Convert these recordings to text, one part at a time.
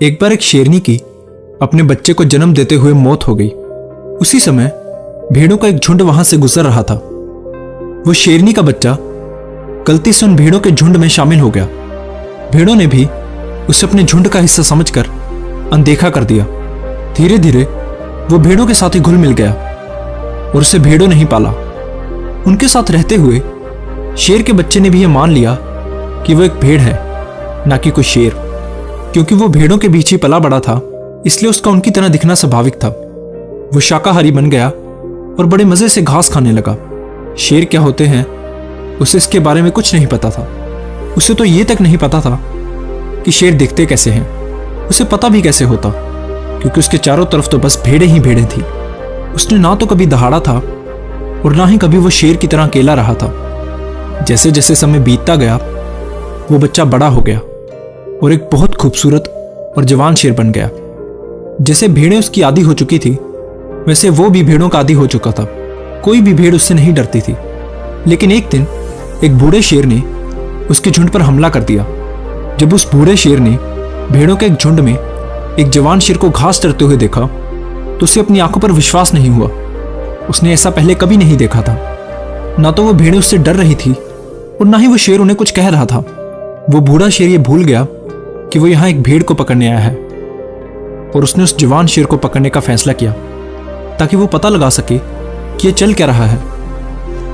एक बार एक शेरनी की अपने बच्चे को जन्म देते हुए मौत हो गई। उसी समय भेड़ों का एक झुंड वहां से गुजर रहा था। वो शेरनी का बच्चा गलती से उन भेड़ों के झुंड में शामिल हो गया। भेड़ों ने भी उसे अपने झुंड का हिस्सा समझकर अनदेखा कर दिया। धीरे धीरे वो भेड़ों के साथ ही घुल मिल गया और उसे भेड़ों ने ही पाला। उनके साथ रहते हुए शेर के बच्चे ने भी यह मान लिया कि वो एक भेड़ है, ना कि कोई शेर। क्योंकि वो भेड़ों के बीच ही पला बड़ा था, इसलिए उसका उनकी तरह दिखना स्वाभाविक था। वो शाकाहारी बन गया और बड़े मजे से घास खाने लगा। शेर क्या होते हैं उसे इसके बारे में कुछ नहीं पता था। उसे तो ये तक नहीं पता था कि शेर दिखते कैसे हैं। उसे पता भी कैसे होता, क्योंकि उसके चारों तरफ तो बस भेड़ें ही भेड़ें थी। उसने ना तो कभी दहाड़ा था और ना ही कभी वो शेर की तरह अकेला रहा था। जैसे जैसे समय बीतता गया वो बच्चा बड़ा हो गया और एक बहुत खूबसूरत और जवान शेर बन गया। जैसे भेड़ें उसकी आदी हो चुकी थी, वैसे वो भी भेड़ों का आदी हो चुका था। कोई भी भेड़ उससे नहीं डरती थी। लेकिन एक दिन एक बूढ़े शेर ने उसके झुंड पर हमला कर दिया। जब उस बूढ़े शेर ने भेड़ों के एक झुंड में एक जवान शेर को घास चरते हुए देखा तो उसे अपनी आंखों पर विश्वास नहीं हुआ। उसने ऐसा पहले कभी नहीं देखा था। ना तो वो भेड़ें उससे डर रही थी और ना ही वो शेर उन्हें कुछ कह रहा था। वो बूढ़ा शेर ये भूल गया कि वो यहाँ एक भेड़ को पकड़ने आया है और उसने उस जवान शेर को पकड़ने का फैसला किया ताकि वो पता लगा सके कि ये चल क्या रहा है।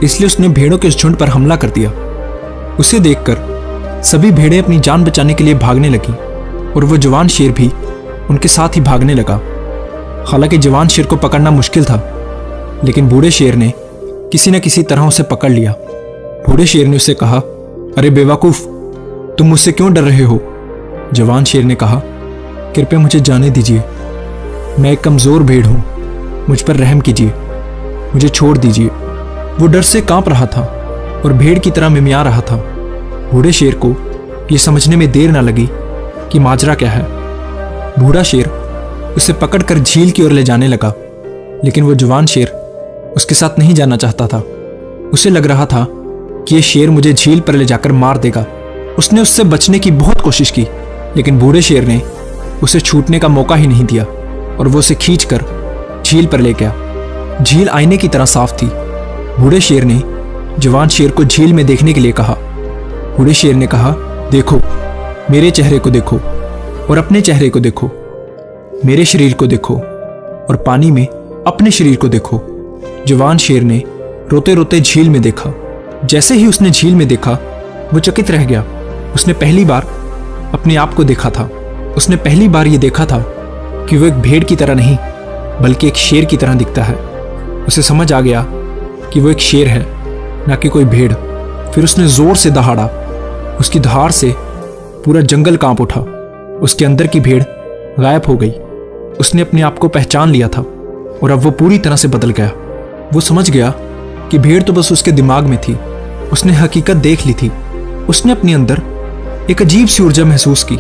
इसलिए उसने भेड़ों के उस झुंड पर हमला कर दिया। उसे देखकर सभी भेड़ें अपनी जान बचाने के लिए भागने लगी और वो जवान शेर भी उनके साथ ही भागने लगा। हालांकि जवान शेर को पकड़ना मुश्किल था, लेकिन बूढ़े शेर ने किसी न किसी तरह उसे पकड़ लिया। बूढ़े शेर ने उसे कहा, अरे बेवकूफ, तुम मुझसे क्यों डर रहे हो? जवान शेर ने कहा, कृपया मुझे जाने दीजिए, मैं एक कमजोर भेड़ हूं, मुझ पर रहम कीजिए, मुझे छोड़ दीजिए। वो डर से कांप रहा था और भेड़ की तरह मिमिया रहा था। बूढ़े शेर को यह समझने में देर न लगी कि माजरा क्या है। बूढ़ा शेर उसे पकड़कर झील की ओर ले जाने लगा, लेकिन वो जवान शेर उसके साथ नहीं जाना चाहता था। उसे लग रहा था कि यह शेर मुझे झील पर ले जाकर मार देगा। उसने उससे बचने की बहुत कोशिश की, लेकिन बूढ़े शेर ने उसे छूटने का मौका ही नहीं दिया और वो उसे खींचकर झील पर ले गया। झील आईने की तरह साफ थी। बूढ़े शेर ने जवान शेर को झील में देखने के लिए कहा। बूढ़े शेर ने कहा, देखो, मेरे चेहरे को देखो और अपने चेहरे को देखो, मेरे शरीर को देखो और पानी में अपने शरीर को देखो। जवान शेर ने रोते रोते झील में देखा। जैसे ही उसने झील में देखा वो चकित रह गया। उसने पहली बार अपने आप को देखा था। उसने पहली बार ये देखा था कि वो एक भेड़ की तरह नहीं बल्कि एक शेर की तरह दिखता है। उसे समझ आ गया कि वो एक शेर है, ना कि कोई भेड़। फिर उसने जोर से दहाड़ा। उसकी दहाड़ से पूरा जंगल कांप उठा। उसके अंदर की भेड़ गायब हो गई। उसने अपने आप को पहचान लिया था और अब वो पूरी तरह से बदल गया। वो समझ गया कि भेड़ तो बस उसके दिमाग में थी। उसने हकीकत देख ली थी। उसने अपने अंदर एक अजीब सी ऊर्जा महसूस की,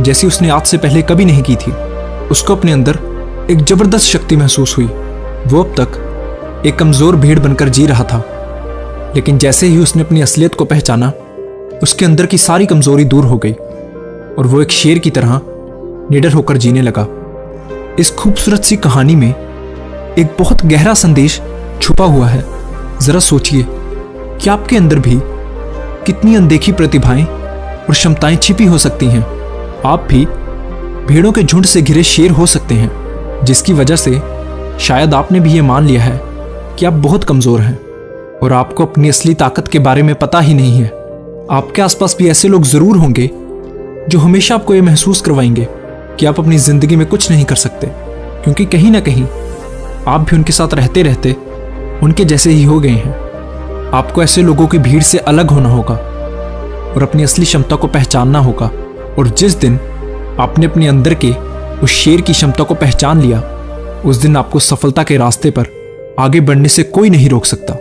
जैसी उसने आज से पहले कभी नहीं की थी। उसको अपने अंदर एक जबरदस्त शक्ति महसूस हुई। वो अब तक एक कमजोर भेड़ बनकर जी रहा था, लेकिन जैसे ही उसने अपनी असलियत को पहचाना, उसके अंदर की सारी कमजोरी दूर हो गई और वो एक शेर की तरह निडर होकर जीने लगा। इस खूबसूरत सी कहानी में एक बहुत गहरा संदेश छुपा हुआ है। जरा सोचिए कि आपके अंदर भी कितनी अनदेखी प्रतिभाएं और क्षमताएं छिपी हो सकती हैं। आप भी भेड़ों के झुंड से घिरे शेर हो सकते हैं, जिसकी वजह से शायद आपने भी ये मान लिया है कि आप बहुत कमजोर हैं और आपको अपनी असली ताकत के बारे में पता ही नहीं है। आपके आसपास भी ऐसे लोग जरूर होंगे जो हमेशा आपको ये महसूस करवाएंगे कि आप अपनी जिंदगी में कुछ नहीं कर सकते, क्योंकि कहीं ना कहीं आप भी उनके साथ रहते रहते उनके जैसे ही हो गए हैं। आपको ऐसे लोगों की भीड़ से अलग होना होगा और अपनी असली क्षमता को पहचानना होगा। और जिस दिन आपने अपने अंदर के उस शेर की क्षमता को पहचान लिया, उस दिन आपको सफलता के रास्ते पर आगे बढ़ने से कोई नहीं रोक सकता।